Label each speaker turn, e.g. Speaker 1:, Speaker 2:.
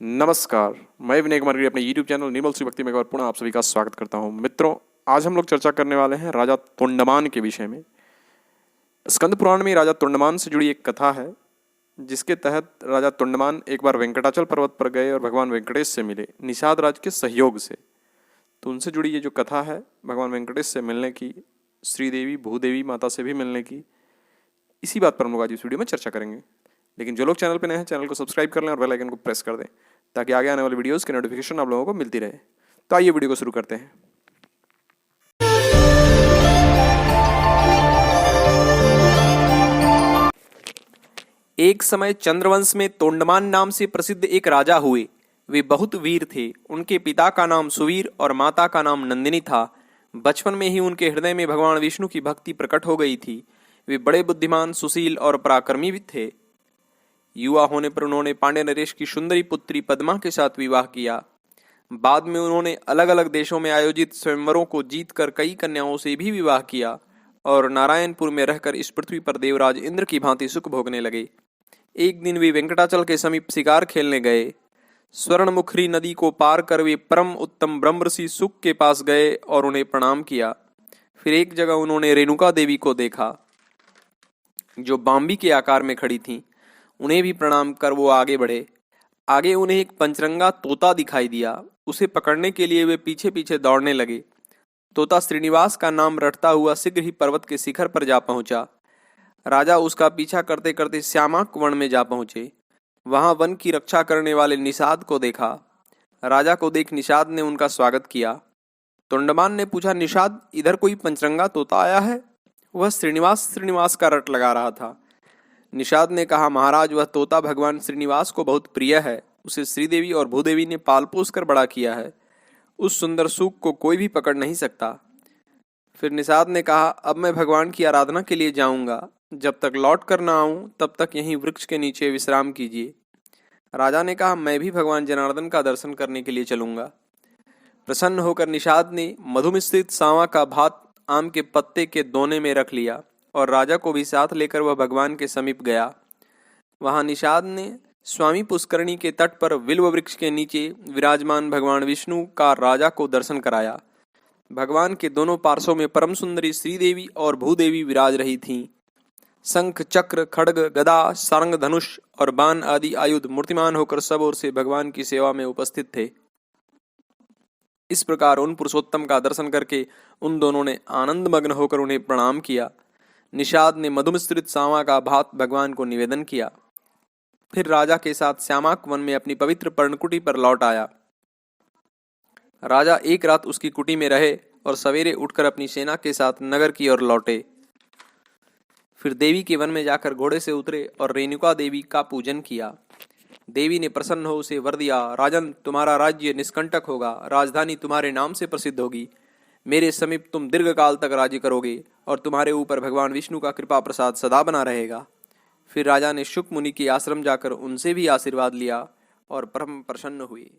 Speaker 1: नमस्कार, मैं विनय कुमार गिरी अपने YouTube चैनल निर्मल सी भक्ति में एक बार पुनः आप सभी का स्वागत करता हूं। मित्रों, आज हम लोग चर्चा करने वाले हैं राजा तोंडमान के विषय में। स्कंद पुराण में राजा तोंडमान से जुड़ी एक कथा है, जिसके तहत राजा तोंडमान एक बार वेंकटाचल पर्वत पर गए और भगवान वेंकटेश से मिले निषाद राज के सहयोग से। तो उनसे जुड़ी ये जो कथा है, भगवान वेंकटेश से मिलने की, श्रीदेवी भूदेवी माता से भी मिलने की, इसी बात पर हम लोग आज इस वीडियो में चर्चा करेंगे। लेकिन जो लोग चैनल पे नए हैं, चैनल को सब्सक्राइब कर लें और बेल आइकन को प्रेस कर दें, ताकि आगे आने वाली वीडियोस की नोटिफिकेशन आप लोगों को मिलती रहे। तो आइए वीडियो को शुरू करते हैं। एक समय चंद्रवंश में तोंडमान नाम से प्रसिद्ध एक राजा हुए। वे बहुत वीर थे। उनके पिता का नाम सुवीर और माता का नाम नंदिनी था। बचपन में ही उनके हृदय में भगवान विष्णु की भक्ति प्रकट हो गई थी। वे बड़े बुद्धिमान, सुशील और पराक्रमी भी थे। युवा होने पर उन्होंने पांड्य नरेश की सुंदरी पुत्री पद्मा के साथ विवाह किया। बाद में उन्होंने अलग अलग देशों में आयोजित स्वयंवरों को जीतकर कई कन्याओं से भी विवाह किया और नारायणपुर में रहकर इस पृथ्वी पर देवराज इंद्र की भांति सुख भोगने लगे। एक दिन वे वेंकटाचल के समीप शिकार खेलने गए। स्वर्णमुखरी नदी को पार कर वे परम उत्तम ब्रह्मर्षि सुख के पास गए और उन्हें प्रणाम किया। फिर एक जगह उन्होंने रेणुका देवी को देखा, जो बांबी के आकार में खड़ी थीं। उन्हें भी प्रणाम कर वो आगे बढ़े। आगे उन्हें एक पंचरंगा तोता दिखाई दिया। उसे पकड़ने के लिए वे पीछे पीछे दौड़ने लगे। तोता श्रीनिवास का नाम रटता हुआ शीघ्र ही पर्वत के शिखर पर जा पहुंचा। राजा उसका पीछा करते करते श्यामाक वन में जा पहुंचे। वहां वन की रक्षा करने वाले निषाद को देखा। राजा को देख निषाद ने उनका स्वागत किया। तोंडमान ने पूछा, निषाद, इधर कोई पंचरंगा तोता आया है? वह श्रीनिवास का रट लगा रहा था। निषाद ने कहा, महाराज, वह तोता भगवान श्रीनिवास को बहुत प्रिय है। उसे श्रीदेवी और भूदेवी ने पाल पोस कर बड़ा किया है। उस सुंदर सूक को कोई भी पकड़ नहीं सकता। फिर निषाद ने कहा, अब मैं भगवान की आराधना के लिए जाऊंगा। जब तक लौट कर ना आऊं, तब तक यहीं वृक्ष के नीचे विश्राम कीजिए। राजा ने कहा, मैं भी भगवान जनार्दन का दर्शन करने के लिए चलूंगा। प्रसन्न होकर निषाद ने मधुमिश्रित सांवा का भात आम के पत्ते के दोने में रख लिया और राजा को भी साथ लेकर वह भगवान के समीप गया। वहां निषाद ने स्वामी पुष्करणी के तट पर विल्व वृक्ष के नीचे विराजमान भगवान विष्णु का राजा को दर्शन कराया। भगवान के दोनों पार्श्वों में परम सुंदरी श्रीदेवी और भूदेवी विराज रही थीं। शंख, चक्र, खड्ग, गदा, सारंग, धनुष और बाण आदि आयुध मूर्तिमान होकर सब ओर से भगवान की सेवा में उपस्थित थे। इस प्रकार उन पुरुषोत्तम का दर्शन करके उन दोनों ने आनंद मग्न होकर उन्हें प्रणाम किया। निषाद ने मधुमिश्रित सांवा का भात भगवान को निवेदन किया। फिर राजा के साथ श्यामाक वन में अपनी पवित्र पर्णकुटी पर लौट आया। राजा एक रात उसकी कुटी में रहे और सवेरे उठकर अपनी सेना के साथ नगर की ओर लौटे। फिर देवी के वन में जाकर घोड़े से उतरे और रेणुका देवी का पूजन किया। देवी ने प्रसन्न हो उसे वर दिया, राजन, तुम्हारा राज्य निष्कंटक होगा, राजधानी तुम्हारे नाम से प्रसिद्ध होगी। मेरे समीप तुम दीर्घ काल तक राज्य करोगे और तुम्हारे ऊपर भगवान विष्णु का कृपा प्रसाद सदा बना रहेगा। फिर राजा ने शुक मुनि के आश्रम जाकर उनसे भी आशीर्वाद लिया और परम प्रसन्न हुए।